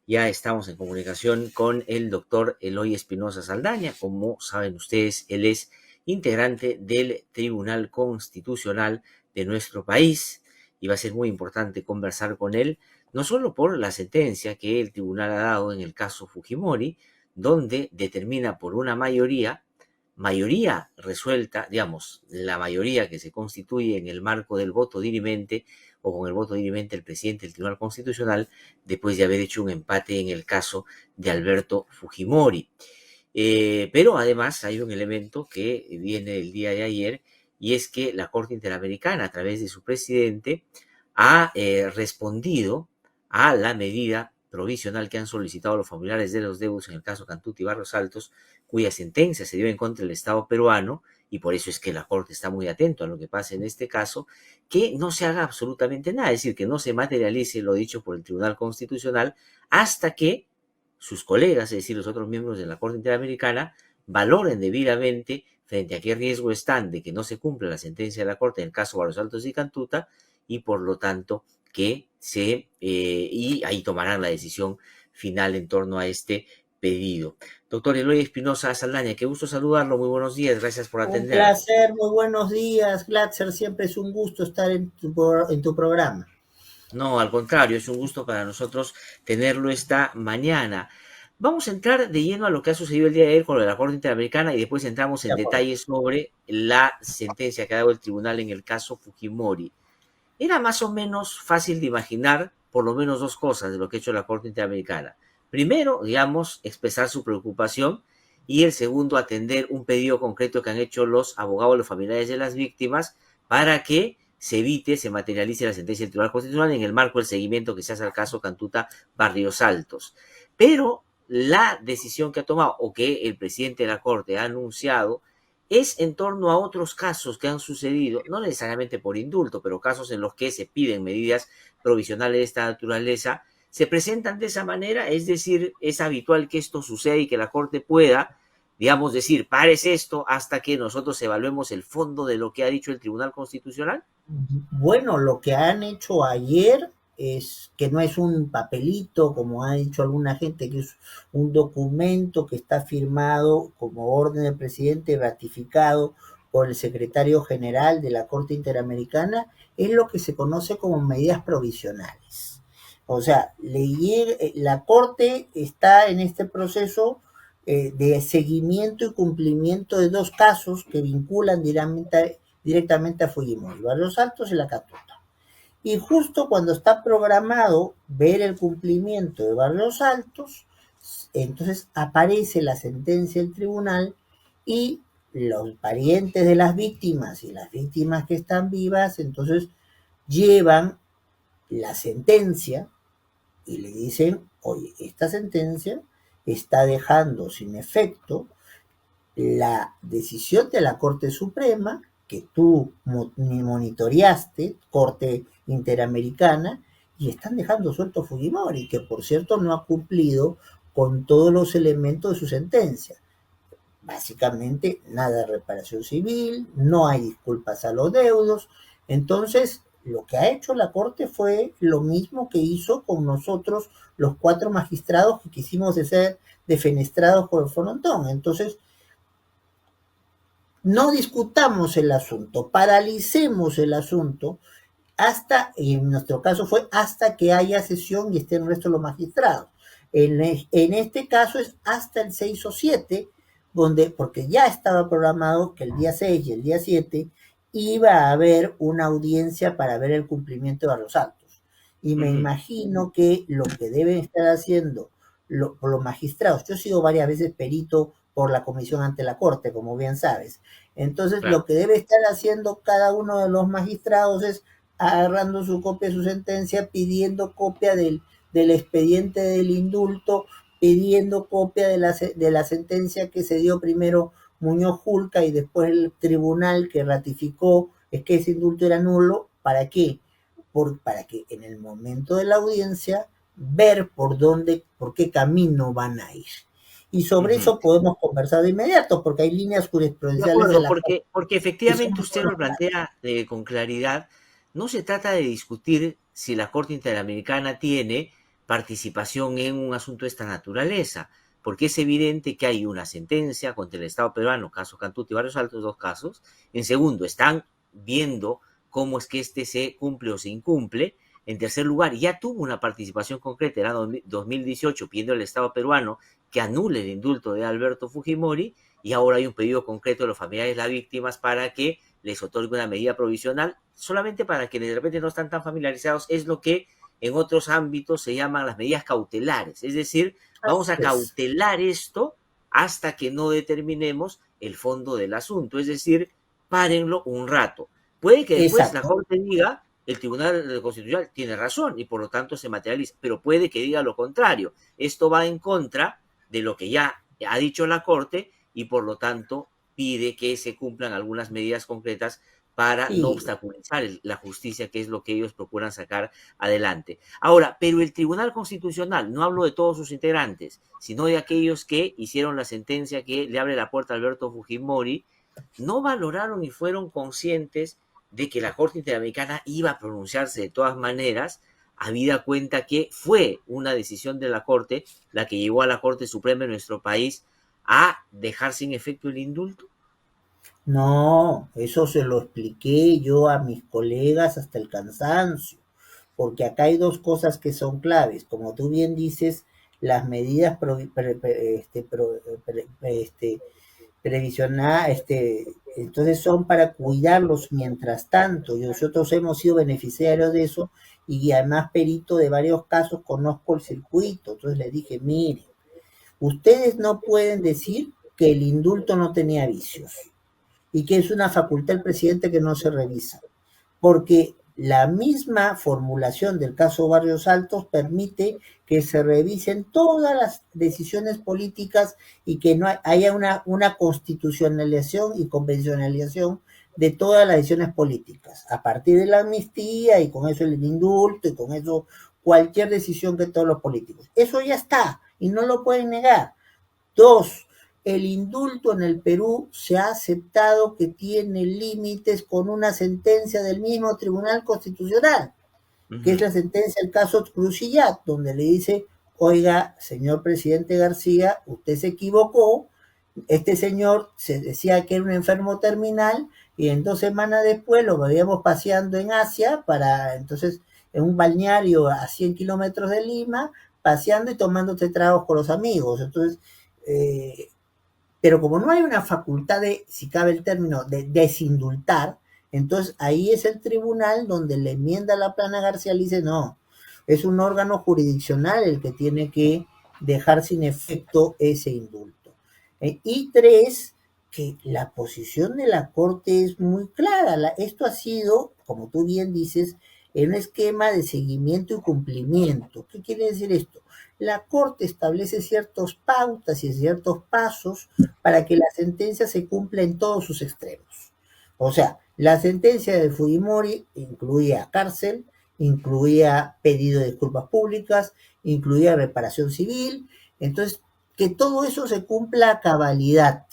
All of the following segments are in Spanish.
Ya estamos en comunicación con el doctor Eloy Espinosa Saldaña. Como saben ustedes, él es integrante del Tribunal Constitucional de nuestro país y va a ser muy importante conversar con él, no solo por la sentencia que el tribunal ha dado en el caso Fujimori, donde determina por una mayoría resuelta, digamos, la mayoría que se constituye en el marco del voto dirimente o con el voto dirimente del presidente del Tribunal Constitucional, después de haber hecho un empate en el caso de Alberto Fujimori. Pero además hay un elemento que viene el día de ayer y es que la Corte Interamericana, a través de su presidente, ha respondido a la medida provisional que han solicitado los familiares de los deudos en el caso Cantuta y Barrios Altos, cuya sentencia se dio en contra del Estado peruano, y por eso es que la Corte está muy atento a lo que pasa en este caso, que no se haga absolutamente nada, es decir, que no se materialice lo dicho por el Tribunal Constitucional hasta que sus colegas, es decir, los otros miembros de la Corte Interamericana, valoren debidamente frente a qué riesgo están de que no se cumpla la sentencia de la Corte en el caso Barrios Altos y Cantuta, y por lo tanto y ahí tomarán la decisión final en torno a este pedido. Doctor Eloy Espinosa Saldaña, qué gusto saludarlo, muy buenos días, gracias por Un atender. placer, muy buenos días, Glatzer. Siempre es un gusto estar en tu programa. No, al contrario, es un gusto para nosotros tenerlo esta mañana. Vamos a entrar de lleno a lo que ha sucedido el día de ayer con la Corte Interamericana y después entramos De en acuerdo. detalles sobre la sentencia que ha dado el tribunal en el caso Fujimori. Era más o menos fácil de imaginar por lo menos dos cosas de lo que ha hecho la Corte Interamericana. Primero, digamos, expresar su preocupación y el segundo, atender un pedido concreto que han hecho los abogados, los familiares de las víctimas para que se evite, se materialice la sentencia del Tribunal Constitucional en el marco del seguimiento que se hace al caso Cantuta Barrios Altos. Pero la decisión que ha tomado o que el presidente de la Corte ha anunciado es en torno a otros casos que han sucedido, no necesariamente por indulto, pero casos en los que se piden medidas provisionales de esta naturaleza, se presentan de esa manera, es decir, es habitual que esto suceda y que la Corte pueda, digamos, decir, pares esto hasta que nosotros evaluemos el fondo de lo que ha dicho el Tribunal Constitucional. Bueno, lo que han hecho ayer es que no es un papelito, como ha dicho alguna gente, que es un documento que está firmado como orden del presidente, ratificado por el secretario general de la Corte Interamericana, es lo que se conoce como medidas provisionales. O sea, la Corte está en este proceso de seguimiento y cumplimiento de dos casos que vinculan directamente a Fujimori, Barrios Altos y la Catuta. Y justo cuando está programado ver el cumplimiento de Barrios Altos, entonces aparece la sentencia del tribunal y los parientes de las víctimas y las víctimas que están vivas, entonces llevan la sentencia y le dicen, oye, esta sentencia está dejando sin efecto la decisión de la Corte Suprema que tú monitoreaste, Corte Interamericana, y están dejando suelto a Fujimori, que por cierto no ha cumplido con todos los elementos de su sentencia. Básicamente, nada de reparación civil, no hay disculpas a los deudos. Entonces, lo que ha hecho la Corte fue lo mismo que hizo con nosotros, los cuatro magistrados que quisimos ser defenestrados por el frontón. Entonces, no discutamos el asunto, paralicemos el asunto hasta, en nuestro caso fue hasta que haya sesión y estén el resto de los magistrados. En este caso es hasta el 6 o 7, porque ya estaba programado que el día 6 y el día 7 iba a haber una audiencia para ver el cumplimiento de Barrios Altos. Y me imagino que lo que deben estar haciendo por los magistrados, yo he sido varias veces perito por la comisión ante la Corte, como bien sabes. Entonces, Claro. lo que debe estar haciendo cada uno de los magistrados es agarrando su copia de su sentencia, pidiendo copia del expediente del indulto, pidiendo copia de la sentencia que se dio primero Muñoz Julca y después el tribunal que ratificó es que ese indulto era nulo. ¿Para qué? Para que en el momento de la audiencia ver por qué camino van a ir. Y sobre Ujú. eso podemos conversar de inmediato, porque hay líneas De jurisprudenciales de acuerdo, la Corte porque que son efectivamente muy usted lo conocidas. plantea con claridad. No se trata de discutir si la Corte Interamericana tiene participación en un asunto de esta naturaleza, porque es evidente que hay una sentencia contra el Estado peruano, caso Cantuto y varios otros dos casos. En segundo, están viendo cómo es que este se cumple o se incumple. En tercer lugar, ya tuvo una participación concreta, era 2018, pidiendo al Estado peruano que anule el indulto de Alberto Fujimori, y ahora hay un pedido concreto de los familiares de las víctimas para que les otorgue una medida provisional, solamente para quienes de repente no están tan familiarizados, es lo que en otros ámbitos se llaman las medidas cautelares, es decir, vamos a Pues, cautelar esto hasta que no determinemos el fondo del asunto, es decir, párenlo un rato. Puede que después la exacto. Corte diga, el Tribunal Constitucional tiene razón y por lo tanto se materializa, pero puede que diga lo contrario. Esto va en contra de lo que ya ha dicho la Corte y por lo tanto pide que se cumplan algunas medidas concretas para no Sí, obstaculizar la justicia, que es lo que ellos procuran sacar adelante. Ahora, pero el Tribunal Constitucional, no hablo de todos sus integrantes, sino de aquellos que hicieron la sentencia que le abre la puerta a Alberto Fujimori, no valoraron y fueron conscientes de que la Corte Interamericana iba a pronunciarse de todas maneras, habida cuenta que fue una decisión de la Corte la que llevó a la Corte Suprema de nuestro país a dejar sin efecto el indulto. no, eso se lo expliqué yo a mis colegas hasta el cansancio, porque acá hay dos cosas que son claves. Como tú bien dices, las medidas previsional, entonces son para cuidarlos mientras tanto. Y nosotros hemos sido beneficiarios de eso y además perito de varios casos, conozco el circuito. Entonces les dije, miren, ustedes no pueden decir que el indulto no tenía vicios y que es una facultad del presidente que no se revisa, porque la misma formulación del caso Barrios Altos permite que se revisen todas las decisiones políticas y que no haya una constitucionalización y convencionalización de todas las decisiones políticas, a partir de la amnistía y con eso el indulto y con eso cualquier decisión que todos los políticos. Eso ya está y no lo pueden negar. Dos, el indulto en el Perú se ha aceptado que tiene límites con una sentencia del mismo Tribunal Constitucional, Uh que es -huh. la sentencia del caso Crucillat, donde le dice, oiga, señor presidente García, usted se equivocó, este señor se decía que era un enfermo terminal y en 2 semanas después lo veíamos paseando en Asia para entonces en un balneario a 100 kilómetros de Lima, paseando y tomándote tragos con los amigos. Entonces, eh, pero como no hay una facultad de, si cabe el término, de desindultar, entonces ahí es el tribunal donde le enmienda la plana García le dice, no, es un órgano jurisdiccional el que tiene que dejar sin efecto ese indulto. Y tres, que la posición de la Corte es muy clara. Esto ha sido, como tú bien dices, en un esquema de seguimiento y cumplimiento. ¿Qué quiere decir esto? La Corte establece ciertas pautas y ciertos pasos para que la sentencia se cumpla en todos sus extremos. O sea, la sentencia de Fujimori incluía cárcel, incluía pedido de disculpas públicas, incluía reparación civil. Entonces, que todo eso se cumpla a cabalidad.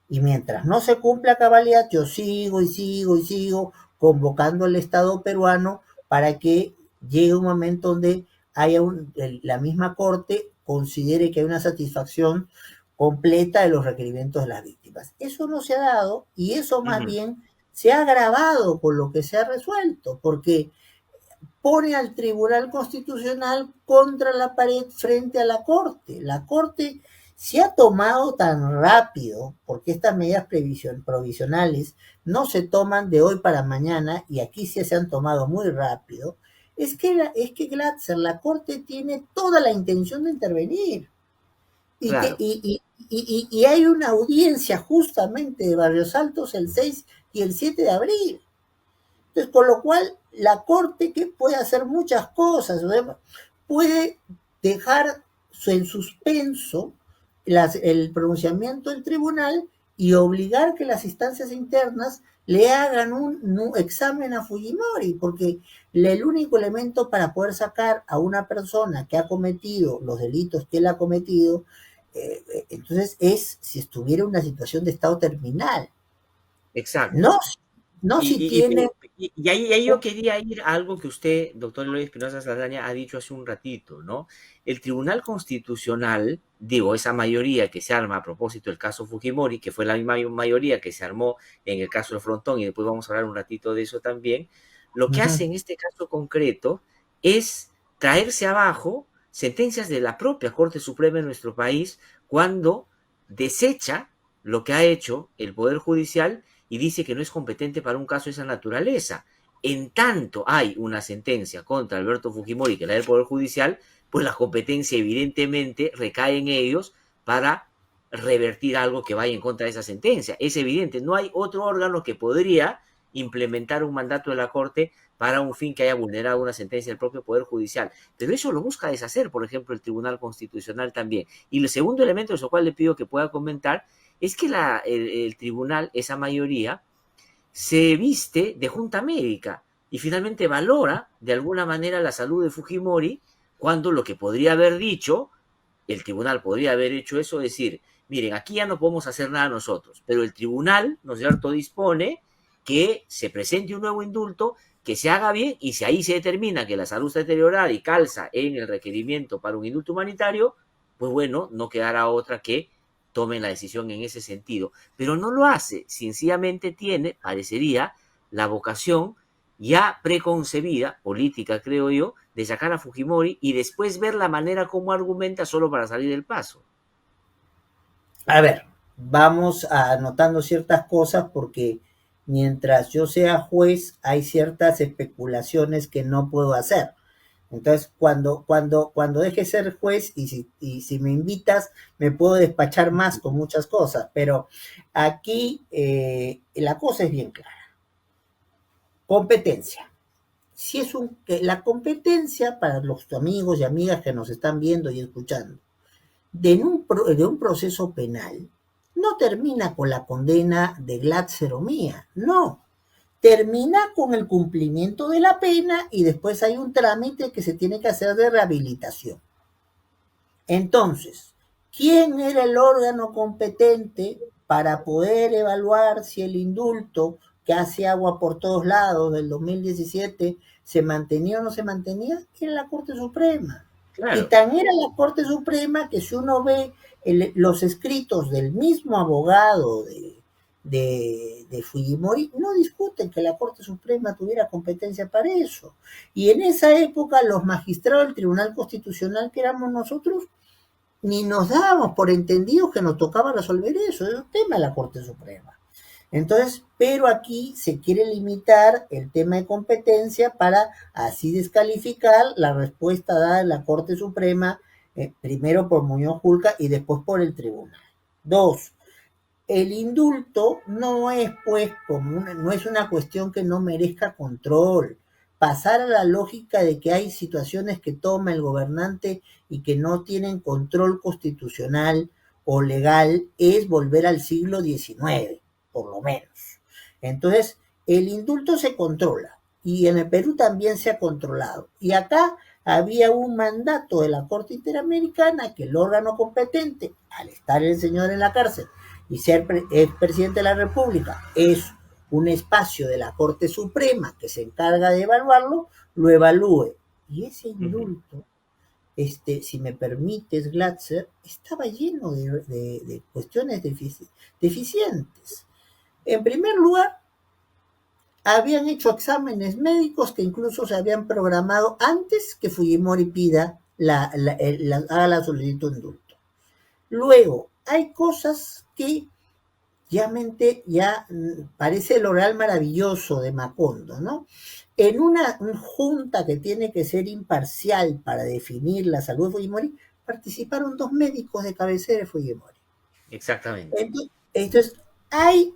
Y mientras no se cumpla a cabalidad, yo sigo y sigo y sigo convocando al Estado peruano para que llegue un momento donde haya la misma Corte considere que hay una satisfacción completa de los requerimientos de las víctimas. Eso no se ha dado y eso Uh más -huh. bien se ha agravado con lo que se ha resuelto, porque pone al Tribunal Constitucional contra la pared frente a la Corte. La Corte se ha tomado tan rápido, porque estas medidas provisionales no se toman de hoy para mañana, y aquí sí se han tomado muy rápido, es que Glatzer, la Corte tiene toda la intención de intervenir. Y, que, Claro. y hay una audiencia justamente de Barrios Altos el 6 y el 7 de abril. Entonces, con lo cual, la Corte que puede hacer muchas cosas, ¿no? Puede dejar en suspenso el pronunciamiento del tribunal y obligar que las instancias internas le hagan un examen a Fujimori, porque el único elemento para poder sacar a una persona que ha cometido los delitos que él ha cometido, entonces es si estuviera en una situación de estado terminal. Exacto. No No si Pero, tiene, y ahí yo quería ir a algo que usted, doctor Eloy Espinosa Saldaña, ha dicho hace un ratito, ¿no? El Tribunal Constitucional, digo, esa mayoría que se arma a propósito del caso Fujimori, que fue la misma mayoría que se armó en el caso del Frontón, y después vamos a hablar un ratito de eso también, lo que hace ujú, en este caso concreto es traerse abajo sentencias de la propia Corte Suprema de nuestro país cuando desecha lo que ha hecho el Poder Judicial y dice que no es competente para un caso de esa naturaleza. En tanto hay una sentencia contra Alberto Fujimori que la del Poder Judicial, pues la competencia evidentemente recae en ellos para revertir algo que vaya en contra de esa sentencia. Es evidente, no hay otro órgano que podría implementar un mandato de la Corte para un fin que haya vulnerado una sentencia del propio Poder Judicial. Pero eso lo busca deshacer, por ejemplo, el Tribunal Constitucional también. Y el segundo elemento, sobre el cual le pido que pueda comentar, es que el tribunal, esa mayoría, se viste de junta médica y finalmente valora de alguna manera la salud de Fujimori cuando lo que podría haber dicho, el tribunal podría haber hecho eso, decir, miren, aquí ya no podemos hacer nada nosotros, pero el tribunal, ¿no es cierto?, dispone que se presente un nuevo indulto, que se haga bien y si ahí se determina que la salud está deteriorada y calza en el requerimiento para un indulto humanitario, pues bueno, no quedará otra que tomen la decisión en ese sentido. Pero no lo hace, sencillamente tiene, parecería, la vocación ya preconcebida, política creo yo, de sacar a Fujimori y después ver la manera como argumenta solo para salir del paso. a ver, vamos anotando ciertas cosas porque mientras yo sea juez hay ciertas especulaciones que no puedo hacer. Entonces, cuando deje ser juez y si me invitas, me puedo despachar más con muchas cosas, pero aquí la cosa es bien clara. Competencia. Si es la competencia para los amigos y amigas que nos están viendo y escuchando, de un proceso penal, no termina con la condena de Glatzer o mía, no. Termina con el cumplimiento de la pena y después hay un trámite que se tiene que hacer de rehabilitación. Entonces, ¿quién era el órgano competente para poder evaluar si el indulto que hace agua por todos lados del 2017 se mantenía o no se mantenía? Era la Corte Suprema. Y Claro, tan era la Corte Suprema que si uno ve los escritos del mismo abogado de Fujimori, no discuten que la Corte Suprema tuviera competencia para eso. Y en esa época los magistrados del Tribunal Constitucional, que éramos nosotros, ni nos dábamos por entendidos que nos tocaba resolver eso, es un tema de la Corte Suprema. Entonces, pero aquí se quiere limitar el tema de competencia para así descalificar la respuesta dada en la Corte Suprema, primero por Muñoz Julca y después por el tribunal. Dos, el indulto no es pues no es una cuestión que no merezca control. Pasar a la lógica de que hay situaciones que toma el gobernante y que no tienen control constitucional o legal es volver al siglo XIX, por lo menos. Entonces, el indulto se controla y en el Perú también se ha controlado. Y acá había un mandato de la Corte Interamericana que el órgano competente, al estar el señor en la cárcel, y ser presidente de la República es un espacio de la Corte Suprema que se encarga de evaluarlo, lo evalúe. Y ese ujú, indulto, si me permites, Glatzer, estaba lleno de cuestiones deficientes. En primer lugar, habían hecho exámenes médicos que incluso se habían programado antes que Fujimori pida haga la solicitud de indulto. Luego, hay cosas que ya parece el oral maravilloso de Macondo, ¿no? En una junta que tiene que ser imparcial para definir la salud de Fujimori, participaron dos médicos de cabecera de Fujimori. exactamente. Entonces hay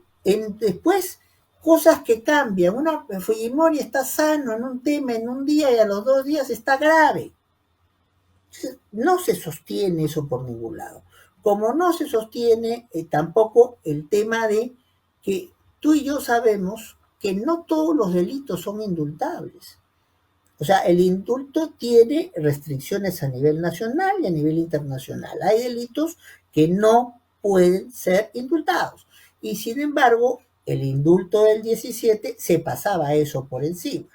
después cosas que cambian. Fujimori está sano en un tema en un día y a los 2 días está grave. No se sostiene eso por ningún lado. Como no se sostiene tampoco el tema de que tú y yo sabemos que no todos los delitos son indultables. O sea, el indulto tiene restricciones a nivel nacional y a nivel internacional. Hay delitos que no pueden ser indultados. Y sin embargo, el indulto del 17 se pasaba eso por encima.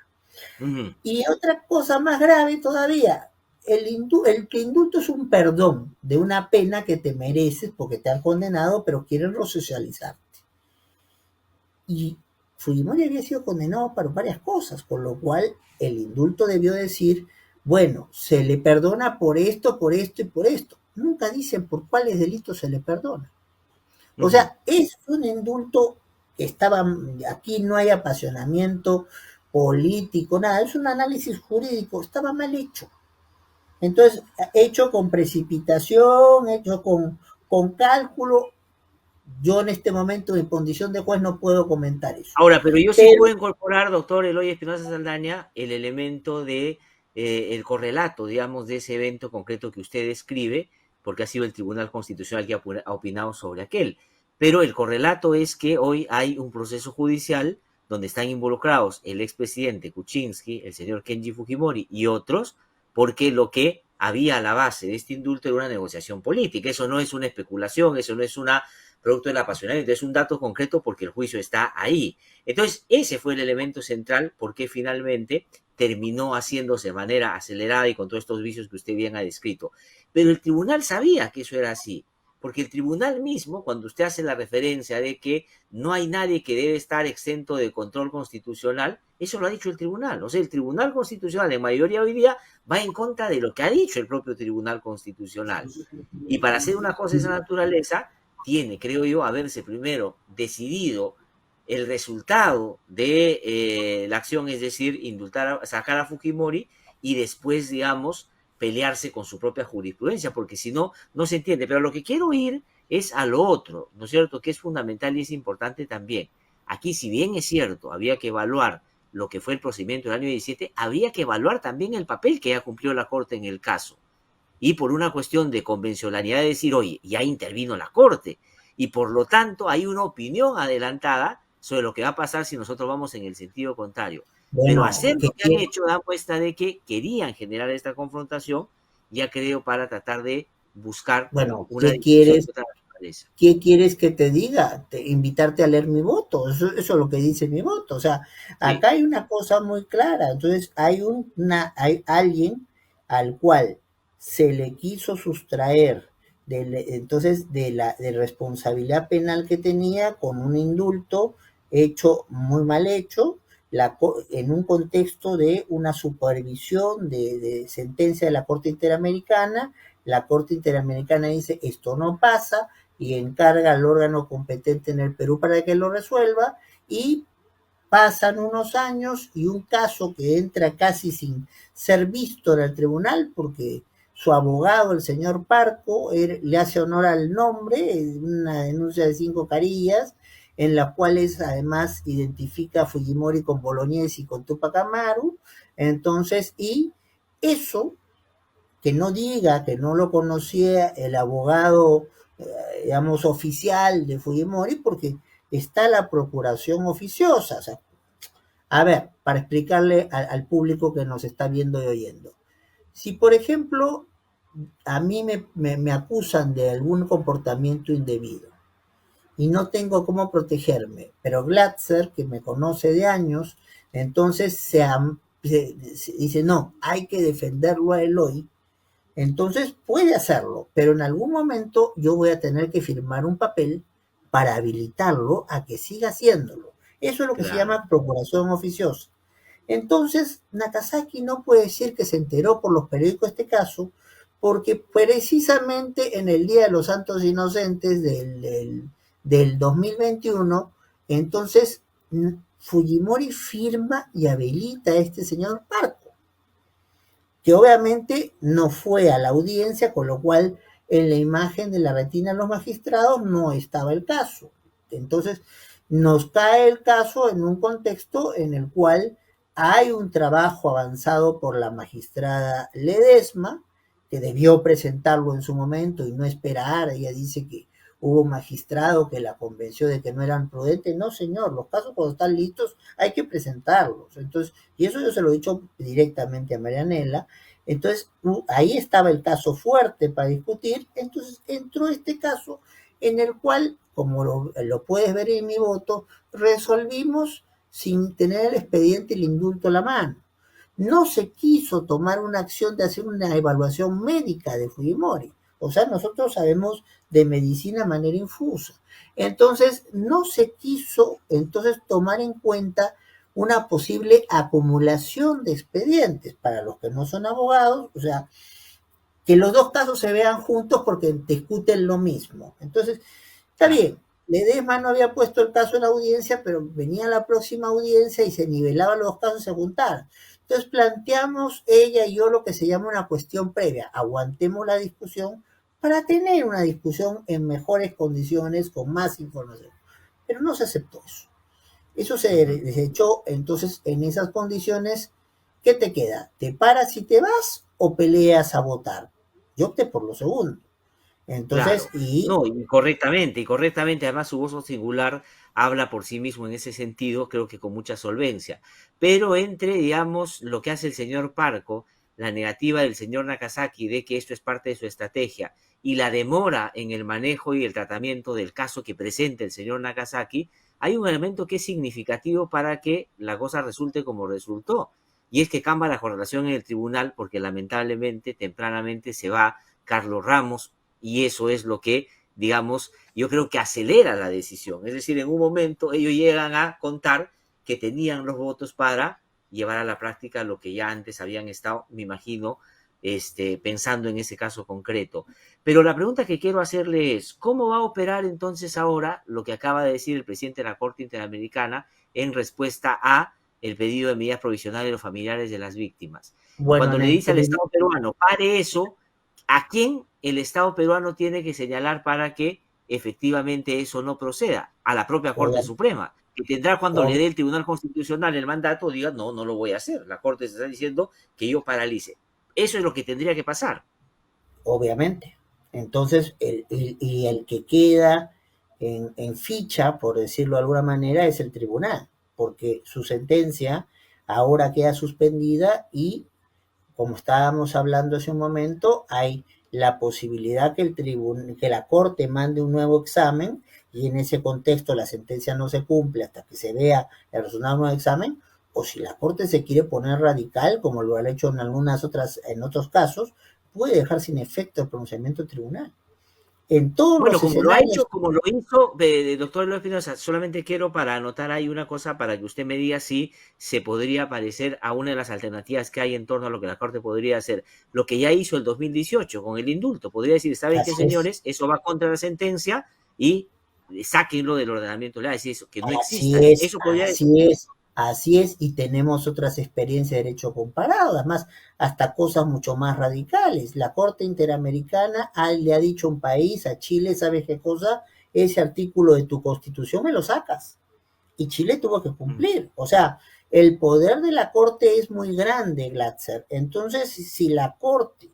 Ujú, Y otra cosa más grave todavía, el que indulto es un perdón de una pena que te mereces porque te han condenado, pero quieren resocializarte. Y Fujimori había sido condenado por varias cosas, con lo cual el indulto debió decir, bueno, se le perdona por esto y por esto. Nunca dicen por cuáles delitos se le perdona. O ujú. sea, es un indulto que estaba, aquí no hay apasionamiento político, nada, es un análisis jurídico, estaba mal hecho. Entonces, hecho con precipitación, hecho con cálculo, yo en este momento, en condición de juez, no puedo comentar eso. Ahora, pero yo sí Pero, puedo incorporar, doctor Eloy Espinosa Saldaña, el elemento de el correlato, digamos, de ese evento concreto que usted describe, porque ha sido el Tribunal Constitucional que ha opinado sobre aquel. Pero el correlato es que hoy hay un proceso judicial donde están involucrados el expresidente Kuczynski, el señor Kenji Fujimori y otros, porque lo que había a la base de este indulto era una negociación política. Eso no es una especulación, eso no es una producto del apasionamiento, es un dato concreto porque el juicio está ahí. Entonces, ese fue el elemento central porque finalmente terminó haciéndose de manera acelerada y con todos estos vicios que usted bien ha descrito. Pero el tribunal sabía que eso era así, porque el tribunal mismo, cuando usted hace la referencia de que no hay nadie que debe estar exento de control constitucional, eso lo ha dicho el tribunal. O sea, el tribunal constitucional en mayoría hoy día va en contra de lo que ha dicho el propio tribunal constitucional. Y para hacer una cosa de esa naturaleza, tiene, creo yo, haberse primero decidido el resultado de la acción, es decir, indultar, sacar a Fujimori y después, digamos, pelearse con su propia jurisprudencia, porque si no, no se entiende. Pero lo que quiero ir es a lo otro, ¿no es cierto?, que es fundamental y es importante también. Aquí, si bien es cierto, había que evaluar lo que fue el procedimiento del año 17, había que evaluar también el papel que ya cumplió la Corte en el caso y por una cuestión de convencionalidad de decir, oye, ya intervino la Corte y por lo tanto hay una opinión adelantada sobre lo que va a pasar si nosotros vamos en el sentido contrario. Pero bueno, hacer lo que han hecho da muestra de que querían generar esta confrontación, ya creo, para tratar de buscar bueno, una discusión de otra naturaleza. ¿qué quieres que te diga? Invitarte a leer mi voto. Eso es lo que dice mi voto. O sea, Sí, acá hay una cosa muy clara. Entonces, hay alguien al cual se le quiso sustraer entonces de responsabilidad penal que tenía con un indulto hecho, muy mal hecho, en un contexto de una supervisión de sentencia de la Corte Interamericana. La Corte Interamericana dice, esto no pasa, y encarga al órgano competente en el Perú para que lo resuelva, y pasan unos años y un caso que entra casi sin ser visto en el tribunal porque su abogado, el señor Parco, le hace honor al nombre, una denuncia de 5 carillas, en las cuales además identifica a Fujimori con Bolognesi y con Tupac Amaru. Entonces, y eso, que no diga que no lo conocía el abogado, digamos, oficial de Fujimori, porque está la procuración oficiosa. O sea, a ver, para explicarle al público que nos está viendo y oyendo. Si, por ejemplo, a mí me acusan de algún comportamiento indebido y no tengo cómo protegerme, pero Glatzer, que me conoce de años, entonces se dice, no, hay que defenderlo a Eloy. Entonces puede hacerlo, pero en algún momento yo voy a tener que firmar un papel para habilitarlo a que siga haciéndolo. Eso es lo que se claro, llama procuración oficiosa. Entonces, Nakazaki no puede decir que se enteró por los periódicos de este caso, porque precisamente en el Día de los Santos Inocentes del 2021, entonces Fujimori firma y habilita a este señor Parco, que obviamente no fue a la audiencia, con lo cual en la imagen de la retina de los magistrados no estaba el caso. Entonces, nos cae el caso en un contexto en el cual hay un trabajo avanzado por la magistrada Ledesma, que debió presentarlo en su momento y no esperar. Ella dice que hubo un magistrado que la convenció de que no eran prudentes. No, señor, los casos cuando están listos hay que presentarlos. Entonces, y eso yo se lo he dicho directamente a Marianela. Entonces, ahí estaba el caso fuerte para discutir. Entonces, entró este caso en el cual, como lo puedes ver en mi voto, resolvimos sin tener el expediente y el indulto a la mano. No se quiso tomar una acción de hacer una evaluación médica de Fujimori. O sea, nosotros sabemos de medicina de manera infusa. Entonces, no se quiso entonces tomar en cuenta una posible acumulación de expedientes para los que no son abogados, o sea, que los dos casos se vean juntos porque discuten lo mismo. Entonces, está Claro, bien, Ledesma no había puesto el caso en la audiencia, pero venía la próxima audiencia y se nivelaban los casos, se juntaron. Entonces planteamos ella y yo lo que se llama una cuestión previa. Aguantemos la discusión para tener una discusión en mejores condiciones, con más información. Pero no se aceptó eso. Eso se ujú, desechó, entonces en esas condiciones, ¿qué te queda? ¿Te paras y te vas o peleas a votar? Yo opté por lo segundo. Entonces, claro. No, y correctamente, además su voz singular habla por sí mismo en ese sentido, creo que con mucha solvencia. Pero entre, digamos, lo que hace el señor Parco, la negativa del señor Nakazaki de que esto es parte de su estrategia, y la demora en el manejo y el tratamiento del caso que presenta el señor Nakazaki, hay un elemento que es significativo para que la cosa resulte como resultó. Y es que cambia la correlación en el tribunal porque lamentablemente tempranamente se va Carlos Ramos, y eso es lo que, digamos, yo creo que acelera la decisión. Es decir, en un momento ellos llegan a contar que tenían los votos para llevar a la práctica lo que ya antes habían estado, me imagino, pensando en ese caso concreto. Pero la pregunta que quiero hacerle es, ¿cómo va a operar entonces ahora lo que acaba de decir el presidente de la Corte Interamericana en respuesta a el pedido de medidas provisionales de los familiares de las víctimas? bueno, Cuando le dice al Estado peruano, pare eso, ¿a quién el Estado peruano tiene que señalar para que efectivamente eso no proceda? A la propia Corte obvia- Suprema, que tendrá cuando le ob- dé el Tribunal Constitucional el mandato, diga, no, no lo voy a hacer. La Corte se está diciendo que yo paralice. Eso es lo que tendría que pasar. obviamente. Entonces, y el que queda en ficha, por decirlo de alguna manera, es el tribunal, porque su sentencia ahora queda suspendida y, como estábamos hablando hace un momento, hay la posibilidad que que la Corte mande un nuevo examen y en ese contexto la sentencia no se cumple hasta que se vea el resultado del nuevo examen, o si la Corte se quiere poner radical, como lo ha hecho en en otros casos, puede dejar sin efecto el pronunciamiento del tribunal. En todos Bueno, los como lo ha hecho, escenarios, como lo hizo, doctor Eloy Espinosa, solamente quiero para anotar ahí una cosa para que usted me diga si se podría parecer a una de las alternativas que hay en torno a lo que la Corte podría hacer. Lo que ya hizo el 2018 con el indulto, podría decir, ¿saben qué, así es, señores? Eso va contra la sentencia y sáquenlo del ordenamiento legal, es decir, eso, que no así exista. es, Eso podría decir. así es, así es, y tenemos otras experiencias de derecho comparado, además, hasta cosas mucho más radicales. La Corte Interamericana le ha dicho a un país, a Chile, ¿sabes qué cosa? Ese artículo de tu constitución me lo sacas. Y Chile tuvo que Mm, cumplir. O sea, el poder de la Corte es muy grande, Glatzer. Entonces, si la Corte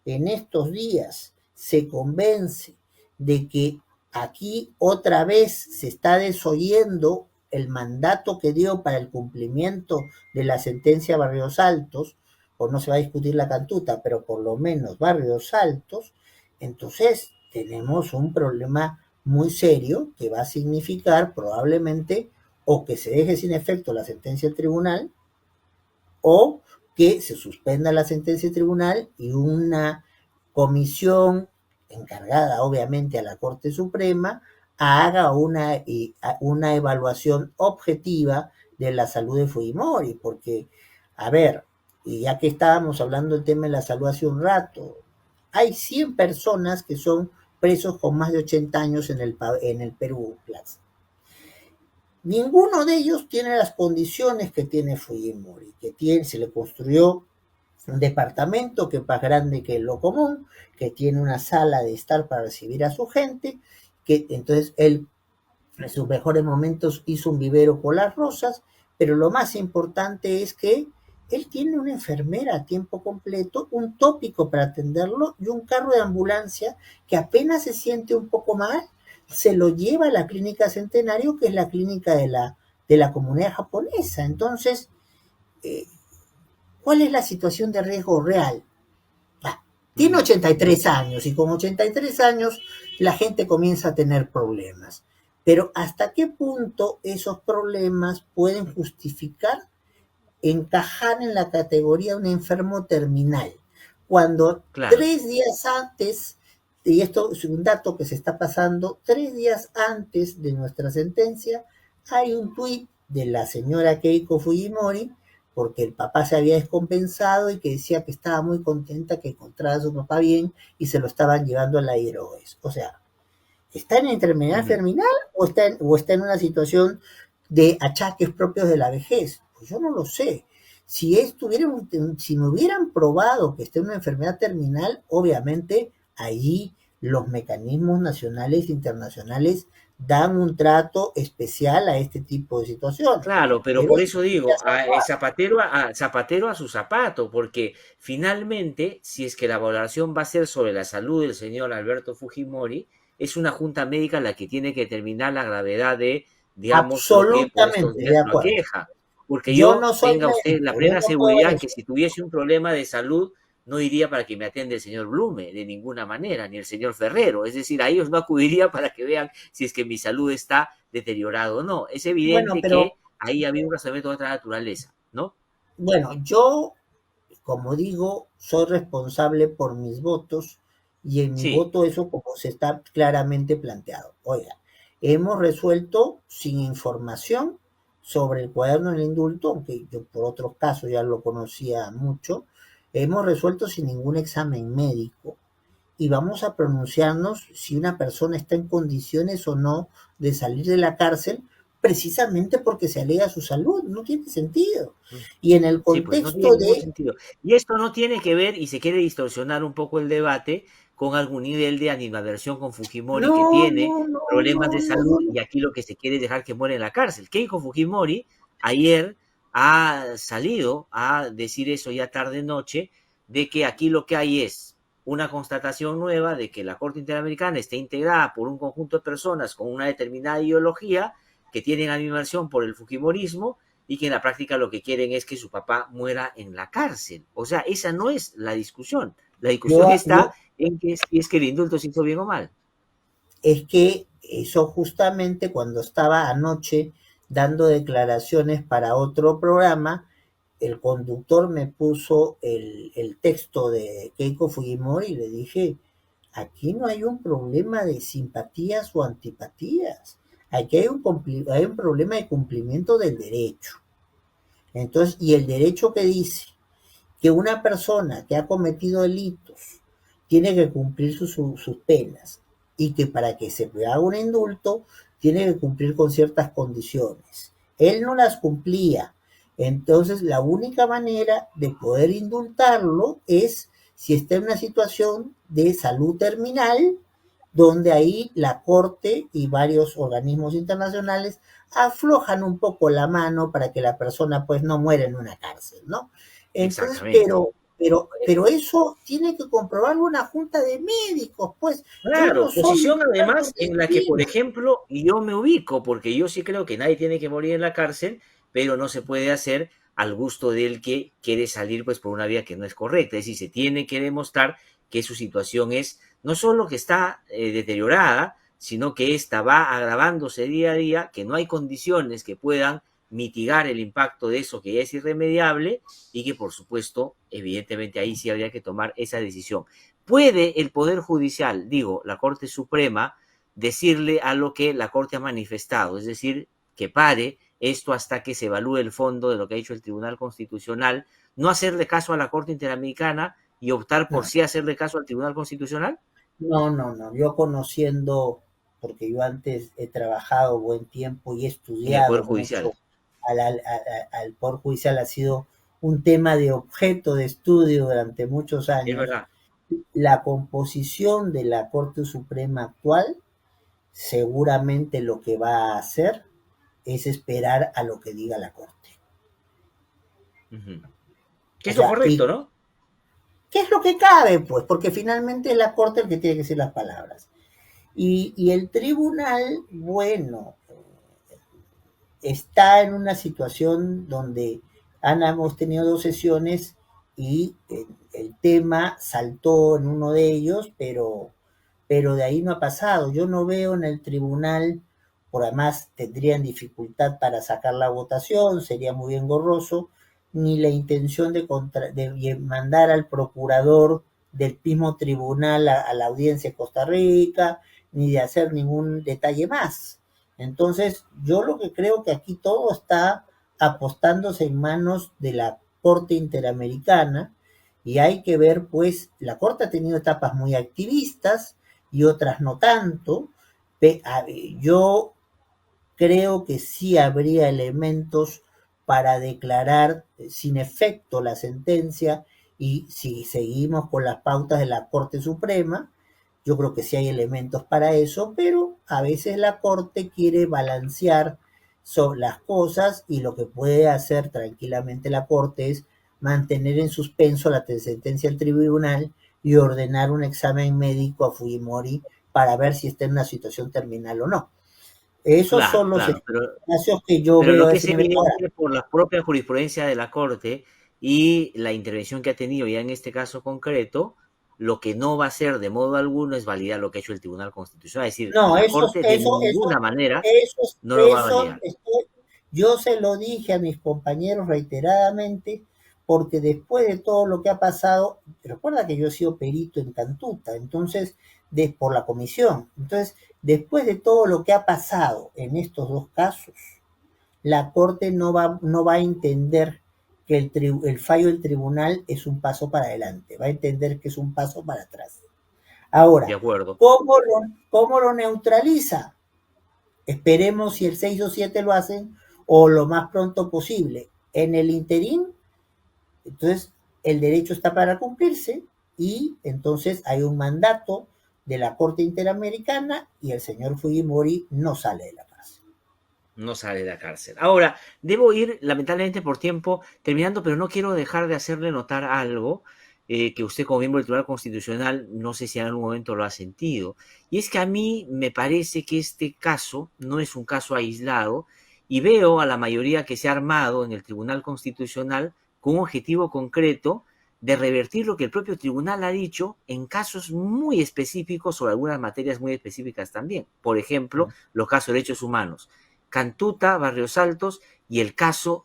en estos días se convence de que aquí otra vez se está desoyendo el mandato que dio para el cumplimiento de la sentencia Barrios Altos, o no se va a discutir la cantuta, pero por lo menos Barrios Altos, entonces tenemos un problema muy serio que va a significar probablemente o que se deje sin efecto la sentencia del tribunal o que se suspenda la sentencia del tribunal y una comisión encargada obviamente a la Corte Suprema haga una evaluación objetiva de la salud de Fujimori, porque, a ver, y ya que estábamos hablando del tema de la salud hace un rato, hay 100 personas que son presos con más de 80 años en el Perú, Plaza. Ninguno de ellos tiene las condiciones que tiene Fujimori, que tiene, se le construyó un departamento que es más grande que lo común, que tiene una sala de estar para recibir a su gente, que entonces él en sus mejores momentos hizo un vivero con las rosas, pero lo más importante es que él tiene una enfermera a tiempo completo, un tópico para atenderlo y un carro de ambulancia que apenas se siente un poco mal, se lo lleva a la clínica Centenario, que es la clínica de la comunidad japonesa. Entonces, eh, ¿cuál es la situación de riesgo real? Ah, Tiene 83 años y con 83 años la gente comienza a tener problemas. Pero ¿hasta qué punto esos problemas pueden justificar encajar en la categoría de un enfermo terminal? Cuando Claro. 3 días antes, y esto es un dato que se está pasando, 3 días antes de nuestra sentencia, hay un tuit de la señora Keiko Fujimori, porque el papá se había descompensado y que decía que estaba muy contenta que encontrara a su papá bien y se lo estaban llevando a la Ieroes. O sea, ¿está en enfermedad Ujú. terminal o está en una situación de achaques propios de la vejez? Pues yo no lo sé. Si me hubieran probado que está en una enfermedad terminal, obviamente allí los mecanismos nacionales e internacionales dan un trato especial a este tipo de situaciones. Claro, pero Pero por eso eso ya digo, se ha zapatero a su zapato, porque finalmente, si es que la valoración va a ser sobre la salud del señor Alberto Fujimori, es una junta médica la que tiene que determinar la gravedad de, digamos, lo que por estos absolutamente de días lo acuerdo. aqueja. Porque Yo yo no soy tenga usted la médico, yo plena no puedo seguridad que decir. si tuviese un problema de salud, no iría para que me atienda el señor Blume, de ninguna manera, ni el señor Ferrero. Es decir, a ellos no acudiría para que vean si es que mi salud está deteriorada o no. Es Bueno, evidente pero que ahí había un razonamiento de otra naturaleza, ¿no? bueno, yo, como digo, soy responsable por mis votos y en mi Sí, voto eso como se está claramente planteado. Oiga, hemos resuelto sin información sobre el cuaderno del indulto, aunque yo por otros casos ya lo conocía mucho, hemos resuelto sin ningún examen médico y vamos a pronunciarnos si una persona está en condiciones o no de salir de la cárcel, precisamente porque se alega su salud. No tiene sentido. mm, Y en el sí, pues no tiene contexto ningún de, sentido. Y esto no tiene que ver, y se quiere distorsionar un poco el debate, con algún nivel de animadversión con Fujimori que no, tiene no, no, problemas no, de no, salud no. y aquí lo que se quiere es dejar que muera en la cárcel. Keiko Fujimori ayer ha salido a decir eso ya tarde noche, de que aquí lo que hay es una constatación nueva de que la Corte Interamericana está integrada por un conjunto de personas con una determinada ideología que tienen animación por el Fujimorismo y que en la práctica lo que quieren es que su papá muera en la cárcel. O sea, esa no es la discusión. La discusión está Yo, en que si es que el indulto se hizo bien o mal. es que eso justamente cuando estaba anoche dando declaraciones para otro programa, el conductor me puso el texto de Keiko Fujimori y le dije, aquí no hay un problema de simpatías o antipatías, aquí hay un problema de cumplimiento del derecho. Entonces, y el derecho que dice que una persona que ha cometido delitos tiene que cumplir sus penas y que para que se le haga un indulto tiene que cumplir con ciertas condiciones. Él no las cumplía. Entonces, la única manera de poder indultarlo es si está en una situación de salud terminal, donde ahí la Corte y varios organismos internacionales aflojan un poco la mano para que la persona pues no muera en una cárcel, ¿no? Entonces, Exactamente. pero eso tiene que comprobarlo una junta de médicos, pues yo no Claro, soy posición experto además en en la que, por medicina. ejemplo, yo me ubico, porque yo sí creo que nadie tiene que morir en la cárcel, pero no se puede hacer al gusto del que quiere salir pues por una vía que no es correcta. Es decir, se tiene que demostrar que su situación es no solo que está deteriorada, sino que esta va agravándose día a día, que no hay condiciones que puedan mitigar el impacto de eso que ya es irremediable y que por supuesto, evidentemente ahí sí habría que tomar esa decisión. ¿Puede el Poder Judicial, digo, la Corte Suprema, decirle a lo que la Corte ha manifestado? Es decir, que pare esto hasta que se evalúe el fondo de lo que ha dicho el Tribunal Constitucional, no hacerle caso a la Corte Interamericana y optar por No, sí hacerle caso al Tribunal Constitucional no, no, no. Yo conociendo, porque yo antes he trabajado buen tiempo y he en el Poder estudiado Judicial. mucho al Poder Judicial, ha sido un tema de objeto de estudio durante muchos Es años. verdad. La composición de la Corte Suprema actual seguramente lo que va a hacer es esperar a lo que diga la Corte. Ujú. Que O es lo sea, correcto, ¿y ¿no? qué es lo que cabe? Pues porque finalmente es la Corte el que tiene que decir las palabras. Y el tribunal, bueno, está en una situación donde hemos tenido 2 sesiones y el tema saltó en uno de ellos, pero de ahí no ha pasado. Yo no veo en el tribunal, por además tendrían dificultad para sacar la votación, sería muy engorroso, ni la intención de mandar al procurador del mismo tribunal a la audiencia de Costa Rica, ni de hacer ningún detalle más. Entonces, yo lo que creo que aquí todo está apostándose en manos de la Corte Interamericana y hay que ver, pues, la Corte ha tenido etapas muy activistas y otras no tanto. Yo creo que sí habría elementos para declarar sin efecto la sentencia y si seguimos con las pautas de la Corte Suprema, yo creo que sí hay elementos para eso, pero a veces la Corte quiere balancear sobre las cosas y lo que puede hacer tranquilamente la Corte es mantener en suspenso la sentencia del tribunal y ordenar un examen médico a Fujimori para ver si está en una situación terminal o no. Esos Claro, son los claro, espacios que yo pero veo lo a que es ese nivel. Ahora, evidente por la propia jurisprudencia de la Corte y la intervención que ha tenido ya en este caso concreto, lo que no va a hacer de modo alguno es validar lo que ha hecho el Tribunal Constitucional. Es decir, no, la Corte de ninguna manera no lo va a validar. yo se lo dije a mis compañeros reiteradamente, porque después de todo lo que ha pasado, recuerda que yo he sido perito en Cantuta, entonces, por la comisión, entonces, después de todo lo que ha pasado en estos dos casos, la Corte no va a entender que el fallo del tribunal es un paso para adelante, va a entender que es un paso para atrás. De Ahora, acuerdo. cómo lo neutraliza? Esperemos si el 6 o 7 lo hacen o lo más pronto posible. En el interín, entonces el derecho está para cumplirse y entonces hay un mandato de la Corte Interamericana y el señor Fujimori no sale de la cárcel. No sale de la cárcel. Ahora, debo ir, lamentablemente por tiempo, terminando, pero no quiero dejar de hacerle notar algo que usted como miembro del Tribunal Constitucional, no sé si en algún momento lo ha sentido. Y es que a mí me parece que este caso no es un caso aislado y veo a la mayoría que se ha armado en el Tribunal Constitucional con un objetivo concreto de revertir lo que el propio tribunal ha dicho en casos muy específicos sobre algunas materias muy específicas también. Por ejemplo, los casos de derechos humanos. Cantuta, Barrios Altos y el caso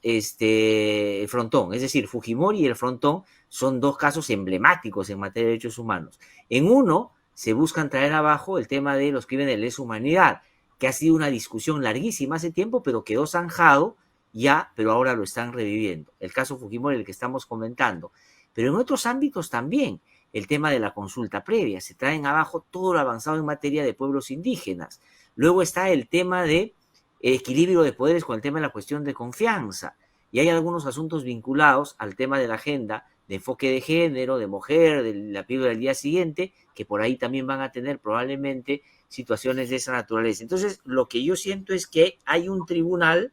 Frontón. Es decir, Fujimori y el Frontón son dos casos emblemáticos en materia de derechos humanos. En uno se buscan traer abajo el tema de los crímenes de lesa humanidad, que ha sido una discusión larguísima hace tiempo, pero quedó zanjado ya, pero ahora lo están reviviendo. El caso Fujimori, el que estamos comentando. Pero en otros ámbitos también, el tema de la consulta previa, se traen abajo todo lo avanzado en materia de pueblos indígenas. Luego está el tema de equilibrio de poderes con el tema de la cuestión de confianza. Y hay algunos asuntos vinculados al tema de la agenda de enfoque de género, de mujer, de la píldora del día siguiente, que por ahí también van a tener probablemente situaciones de esa naturaleza. Entonces, lo que yo siento es que hay un tribunal,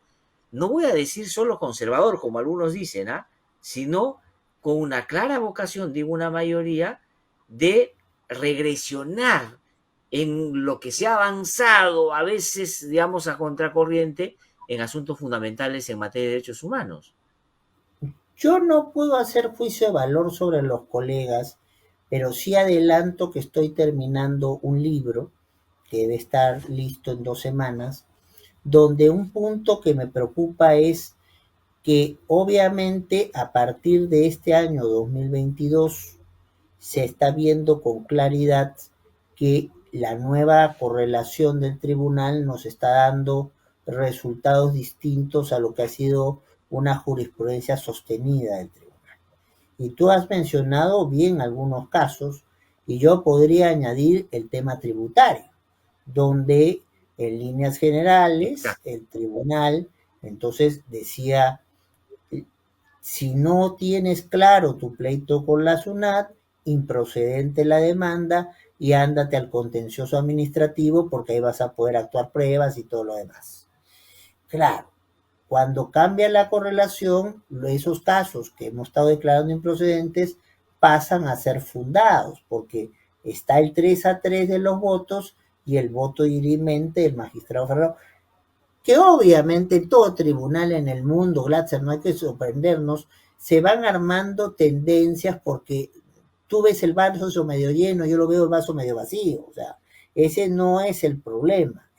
no voy a decir solo conservador, como algunos dicen, ¿ah? Sino con una clara vocación, digo una mayoría, de regresionar en lo que se ha avanzado, a veces, digamos, a contracorriente, en asuntos fundamentales en materia de derechos humanos. Yo no puedo hacer juicio de valor sobre los colegas, pero sí adelanto que estoy terminando un libro que debe estar listo en 2 semanas, donde un punto que me preocupa es que obviamente a partir de este año 2022 se está viendo con claridad que la nueva correlación del tribunal nos está dando resultados distintos a lo que ha sido una jurisprudencia sostenida del tribunal. Y tú has mencionado bien algunos casos, y yo podría añadir el tema tributario, donde en líneas generales Exacto. el tribunal entonces decía, si no tienes claro tu pleito con la SUNAT, improcedente la demanda y ándate al contencioso administrativo porque ahí vas a poder actuar pruebas y todo lo demás. Claro, cuando cambia la correlación, esos casos que hemos estado declarando improcedentes pasan a ser fundados porque está el 3-3 de los votos y el voto dirimente del magistrado Ferrero, que obviamente todo tribunal en el mundo, Glatzer, no hay que sorprendernos, se van armando tendencias porque tú ves el vaso medio lleno, yo lo veo el vaso medio vacío, o sea, ese no es el problema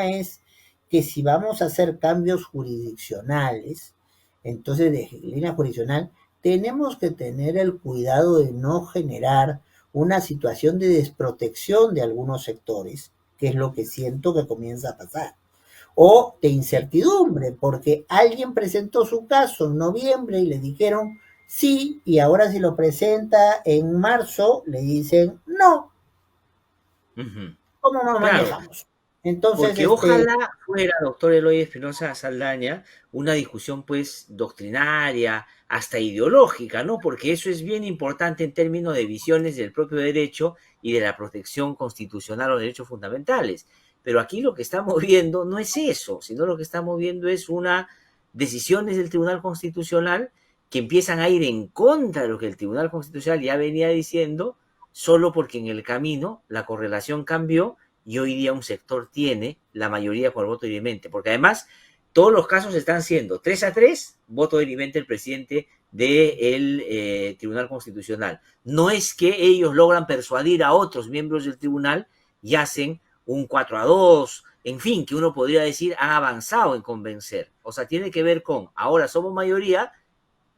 es que si vamos a hacer cambios jurisdiccionales, entonces de línea jurisdiccional, tenemos que tener el cuidado de no generar una situación de desprotección de algunos sectores, que es lo que siento que comienza a pasar, o de Sí. incertidumbre, porque alguien presentó su caso en noviembre y le dijeron sí, y ahora si lo presenta en marzo, le dicen no. Ujú. ¿Cómo nos Claro, manejamos? Entonces, porque ojalá fuera, doctor Eloy Espinosa Saldaña, una discusión pues doctrinaria, hasta ideológica, ¿no? Porque eso es bien importante en términos de visiones del propio derecho y de la protección constitucional o derechos fundamentales. Pero aquí lo que estamos viendo no es eso, sino lo que estamos viendo es una decisiones del Tribunal Constitucional que empiezan a ir en contra de lo que el Tribunal Constitucional ya venía diciendo, solo porque en el camino la correlación cambió y hoy día un sector tiene la mayoría con el voto dirimente, porque además todos los casos están siendo 3-3, voto dirimente el presidente del Tribunal Constitucional. No es que ellos logran persuadir a otros miembros del tribunal y hacen un 4-2, en fin, que uno podría decir han avanzado en convencer. O sea, tiene que ver con, ahora somos mayoría,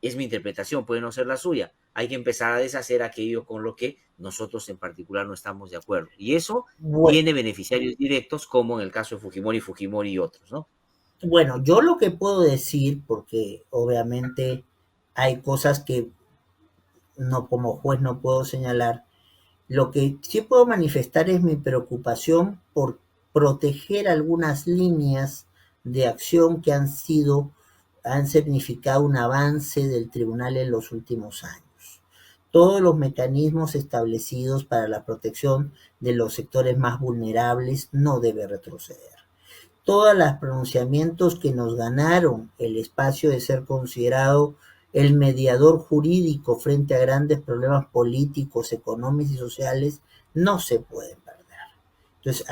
es mi interpretación, puede no ser la suya. Hay que empezar a deshacer aquello con lo que nosotros en particular no estamos de acuerdo. Y eso bueno, tiene beneficiarios directos, como en el caso de Fujimori y otros, ¿no? bueno, yo lo que puedo decir, porque obviamente hay cosas que no como juez no puedo señalar, lo que sí puedo manifestar es mi preocupación por proteger algunas líneas de acción que han significado un avance del tribunal en los últimos años. Todos los mecanismos establecidos para la protección de los sectores más vulnerables no debe retroceder. Todos los pronunciamientos que nos ganaron el espacio de ser considerado el mediador jurídico frente a grandes problemas políticos, económicos y sociales no se pueden perder. Entonces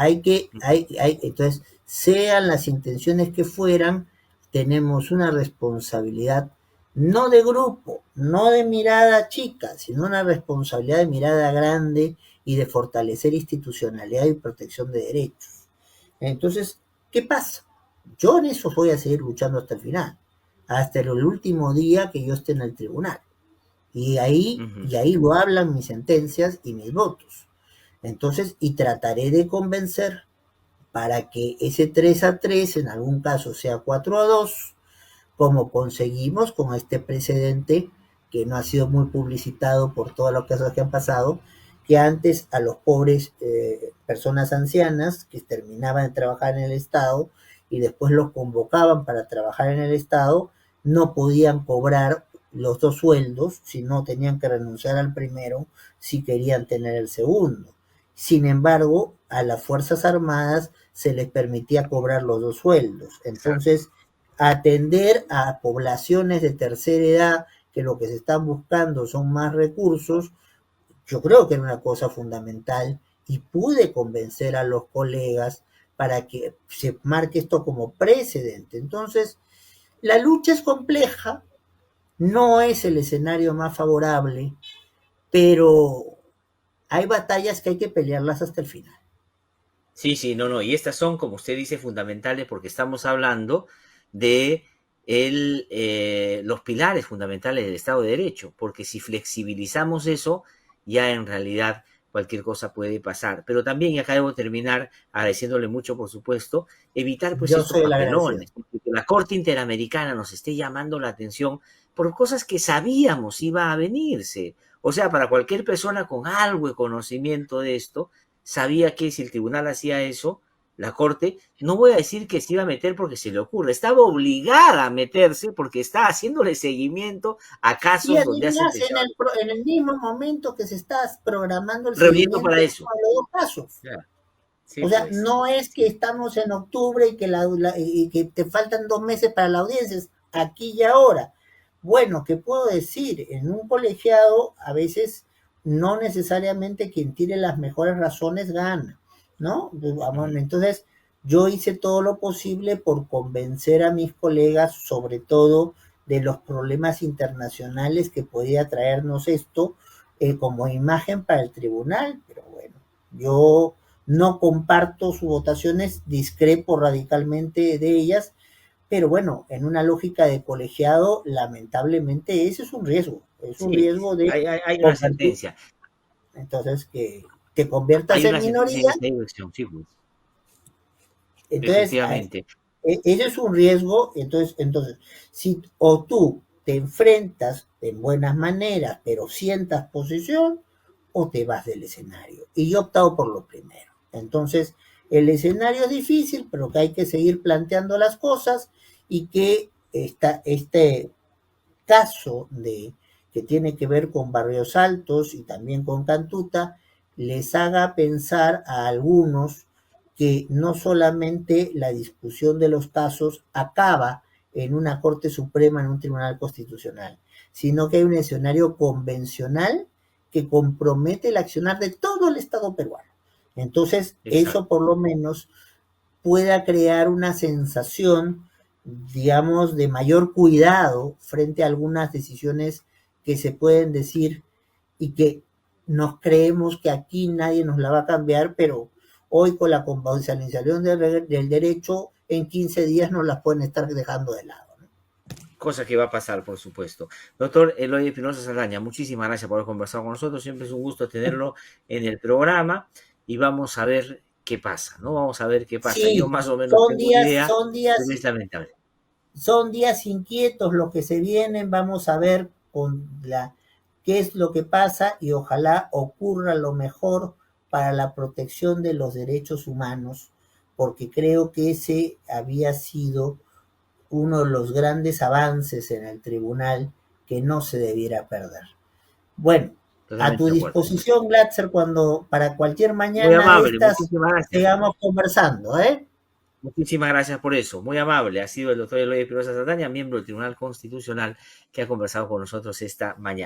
entonces, sean las intenciones que fueran, tenemos una responsabilidad no de grupo, no de mirada chica, sino una responsabilidad de mirada grande y de fortalecer institucionalidad y protección de derechos. Entonces, ¿qué pasa? Yo en eso voy a seguir luchando hasta el final, hasta el último día que yo esté en el tribunal. Uh -huh. Y ahí lo hablan mis sentencias y mis votos. Entonces, y trataré de convencer para que ese 3-3 en algún caso sea 4-2, como conseguimos con este precedente que no ha sido muy publicitado por todas las cosas que han pasado, que antes a los pobres personas ancianas que terminaban de trabajar en el Estado y después los convocaban para trabajar en el Estado, no podían cobrar los dos sueldos, sino tenían que renunciar al primero si querían tener el segundo. Sin embargo, a las Fuerzas Armadas se les permitía cobrar los dos sueldos. Exacto. Entonces, atender a poblaciones de tercera edad que lo que se están buscando son más recursos, yo creo que era una cosa fundamental y pude convencer a los colegas para que se marque esto como precedente. Entonces, la lucha es compleja, no es el escenario más favorable, pero hay batallas que hay que pelearlas hasta el final. Sí, sí, no, no. Y estas son, como usted dice, fundamentales porque estamos hablando de los pilares fundamentales del Estado de Derecho, porque si flexibilizamos eso, ya en realidad cualquier cosa puede pasar. Pero también, y acá debo terminar agradeciéndole mucho, por supuesto, evitar pues Yo estos soy el agradecido. papelones, porque que la Corte Interamericana nos esté llamando la atención por cosas que sabíamos iba a venirse. O sea, para cualquier persona con algo de conocimiento de esto, sabía que si el tribunal hacía eso, la corte, no voy a decir que se iba a meter porque se le ocurre, estaba obligada a meterse porque está haciéndole seguimiento a Y casos donde hace adivina, empezado en el mismo momento que se está programando el reuniendo para seguimiento eso. a los dos casos. Ya. Sí, O sea, pues, no es que sí. estamos en octubre y que, y que te faltan 2 meses para la audiencia, es aquí y ahora. Bueno, ¿qué puedo decir? En un colegiado, a veces no necesariamente quien tiene las mejores razones gana, ¿no? Ujú. Entonces, yo hice todo lo posible por convencer a mis colegas, sobre todo de los problemas internacionales que podía traernos esto como imagen para el tribunal, pero bueno, yo no comparto sus votaciones, discrepo radicalmente de ellas, pero bueno, en una lógica de colegiado, lamentablemente ese es un Sí, riesgo de hay una convertir, sentencia, entonces que te conviertas hay en una sentencia en minoría, esta dirección, sí, pues, entonces efectivamente. ese es un riesgo, entonces, si o tú te enfrentas en buenas maneras, pero sientas posición, o te vas del escenario. Y yo he optado por lo primero. Entonces, el escenario es difícil, pero que hay que seguir planteando las cosas y que este caso que tiene que ver con Barrios Altos y también con Cantuta, les haga pensar a algunos que no solamente la discusión de los casos acaba en una Corte Suprema, en un Tribunal Constitucional, sino que hay un escenario convencional que compromete el accionar de todo el Estado peruano. Entonces, eso Exacto. por lo menos pueda crear una sensación, digamos, de mayor cuidado frente a algunas decisiones que se pueden decir y que nos creemos que aquí nadie nos la va a cambiar, pero hoy con la convencionalización del derecho, en 15 días nos las pueden estar dejando de lado. ¿No? Cosa que va a pasar, por supuesto. Doctor Eloy Espinosa Saldaña, muchísimas gracias por haber conversado con nosotros. Siempre es un gusto tenerlo en el programa y vamos a ver qué pasa, ¿no? Vamos a ver qué pasa. Yo Sí, más o menos tengo idea, pero es lamentable. son días inquietos los que se vienen, vamos a ver qué es lo que pasa y ojalá ocurra lo mejor para la protección de los derechos humanos, porque creo que ese había sido uno de los grandes avances en el tribunal que no se debiera perder. Bueno, a tu Totalmente de acuerdo. disposición, Glatzer, cuando para cualquier Muy mañana de amable, estas muchísimas gracias. sigamos conversando, ¿eh? Muchísimas gracias por eso. Muy amable. Ha sido el doctor Eloy Espinosa Saldaña, miembro del Tribunal Constitucional, que ha conversado con nosotros esta mañana.